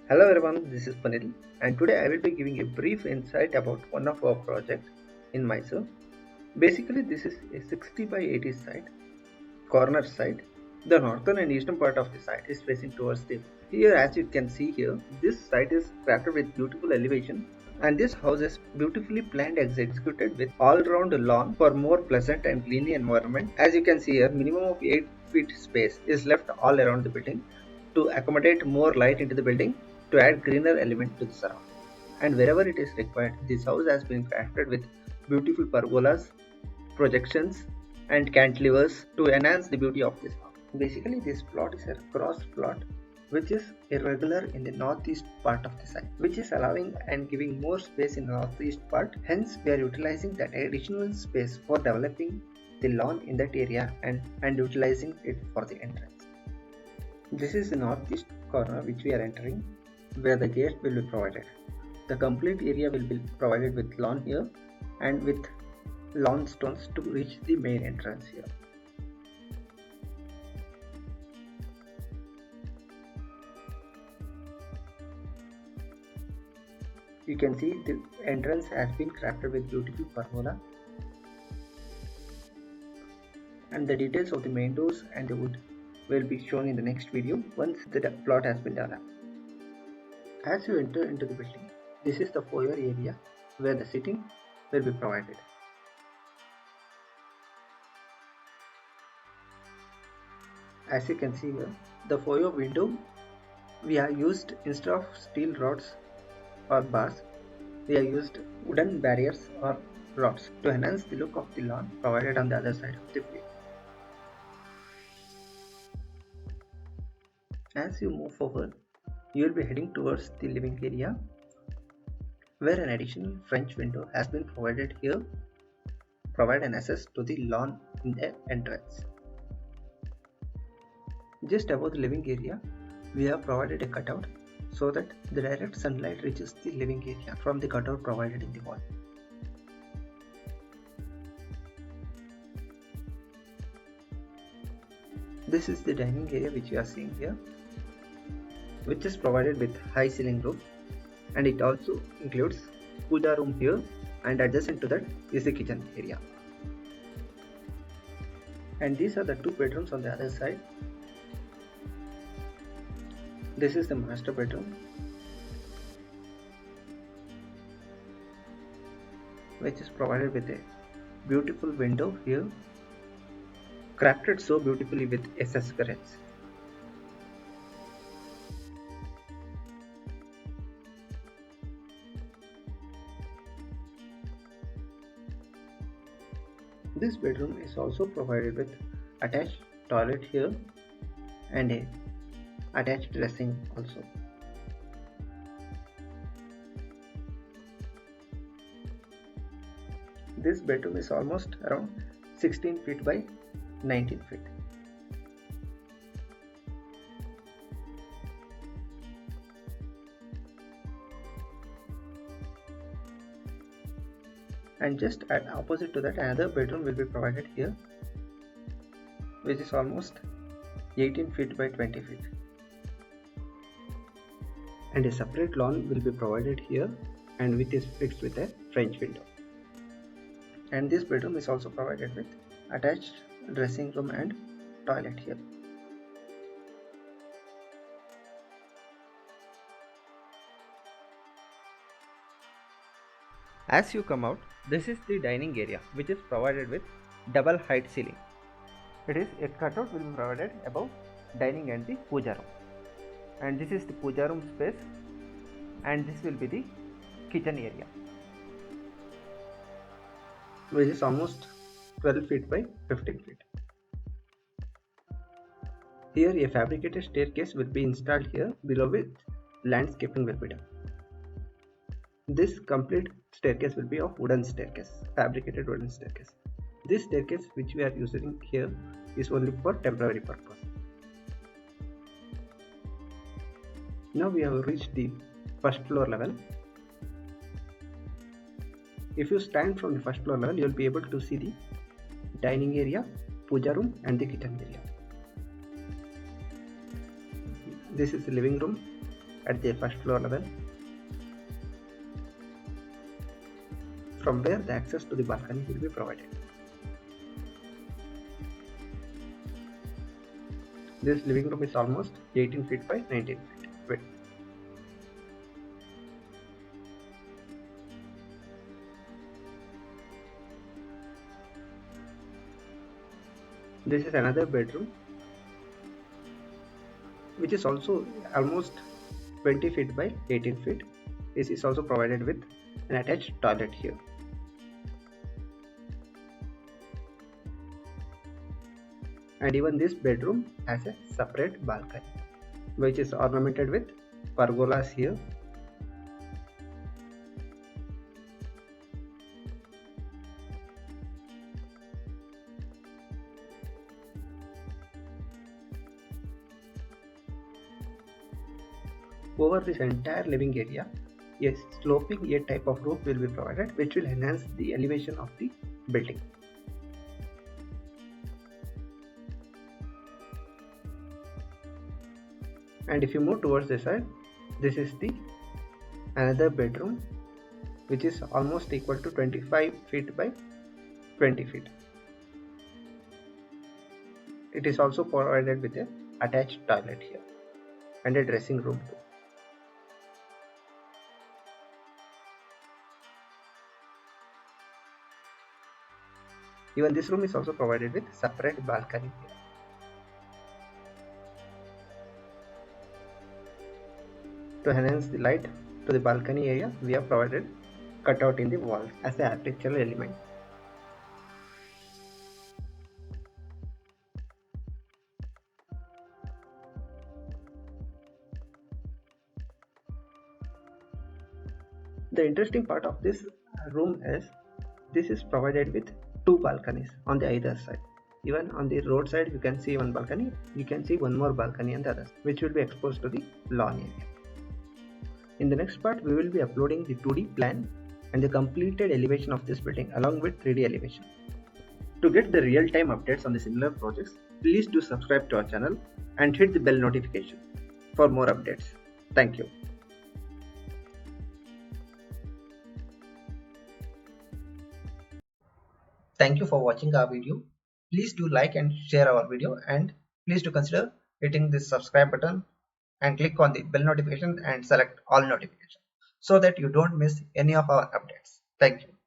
Hello everyone, this is Panil, and today I will be giving a brief insight about one of our projects in Mysore. Basically, this is a 60 by 80 site, corner site. The northern and eastern part of the site is facing towards the here. As you can see here, this site is crafted with beautiful elevation, and this house is beautifully planned and executed with all-round lawn for more pleasant and clean environment. As you can see here, minimum of 8 feet space is left all around the building to accommodate more light into the building to add greener element to the surrounding. And wherever it is required, this house has been crafted with beautiful pergolas, projections, and cantilevers to enhance the beauty of this house. Basically, this plot is a cross plot which is irregular in the northeast part of the site, which is allowing and giving more space in the northeast part. Hence, we are utilizing that additional space for developing the lawn in that area and utilizing it for the entrance. This is the northeast corner which we are entering, where the gate will be provided. The complete area will be provided with lawn here and with lawn stones to reach the main entrance here. You can see the entrance has been crafted with beautiful pergola, and the details of the main doors and the wood will be shown in the next video once the plot has been developed. As you enter into the building, this is the foyer area where the sitting will be provided. As you can see here, the foyer window we have used, instead of steel rods or bars, we have used wooden barriers or rods to enhance the look of the lawn provided on the other side of the field. As you move forward, you will be heading towards the living area, where an additional French window has been provided here, provide an access to the lawn in the entrance. Just above the living area, we have provided a cutout so that the direct sunlight reaches the living area from the cutout provided in the wall. This is the dining area which you are seeing here, which is provided with high ceiling roof, and it also includes puja room here, and adjacent to that is the kitchen area. And these are the two bedrooms on the other side. This is the master bedroom, which is provided with a beautiful window here, crafted so beautifully with SS curtains. This bedroom is also provided with attached toilet here and a attached dressing also. This bedroom is almost around 16 feet by 19 feet. And just at opposite to that, another bedroom will be provided here, which is almost 18 feet by 20 feet. And a separate lawn will be provided here, and which is fixed with a French window. And this bedroom is also provided with attached dressing room and toilet here. As you come out, this is the dining area, which is provided with double height ceiling. It is a cutout will be provided above dining and the puja room. And this is the puja room space, and this will be the kitchen area, which is almost 12 feet by 15 feet. Here a fabricated staircase will be installed here, below which landscaping will be done. This complete staircase will be of wooden staircase, fabricated wooden staircase. This staircase which we are using here is only for temporary purpose. Now we have reached the first floor level. If you stand from the first floor level, you will be able to see the dining area, puja room and the kitchen area. This is the living room, at the first floor level, from where the access to the balcony will be provided. This living room is almost 18 feet by 19 feet width. This is another bedroom, which is also almost 20 feet by 18 feet. This is also provided with an attached toilet here. And even this bedroom has a separate balcony, which is ornamented with pergolas here. Over this entire living area, a sloping A type of roof will be provided, which will enhance the elevation of the building. And if you move towards the side, this is the another bedroom, which is almost equal to 25 feet by 20 feet. It is also provided with a attached toilet here and a dressing room too. Even this room is also provided with separate balcony here. To enhance the light to the balcony area, we have provided cutout in the walls as an architectural element. The interesting part of this room is this is provided with two balconies on the either side. Even on the road side, you can see one balcony. You can see one more balcony on the other side, which will be exposed to the lawn area. In the next part, we will be uploading the 2D plan and the completed elevation of this building along with 3D elevation. To get the real-time updates on the similar projects, please do subscribe to our channel and hit the bell notification for more updates. Thank you. Thank you for watching our video. Please do like and share our video, and please do consider hitting the subscribe button and click on the bell notification and select all notifications so that you don't miss any of our updates. Thank you.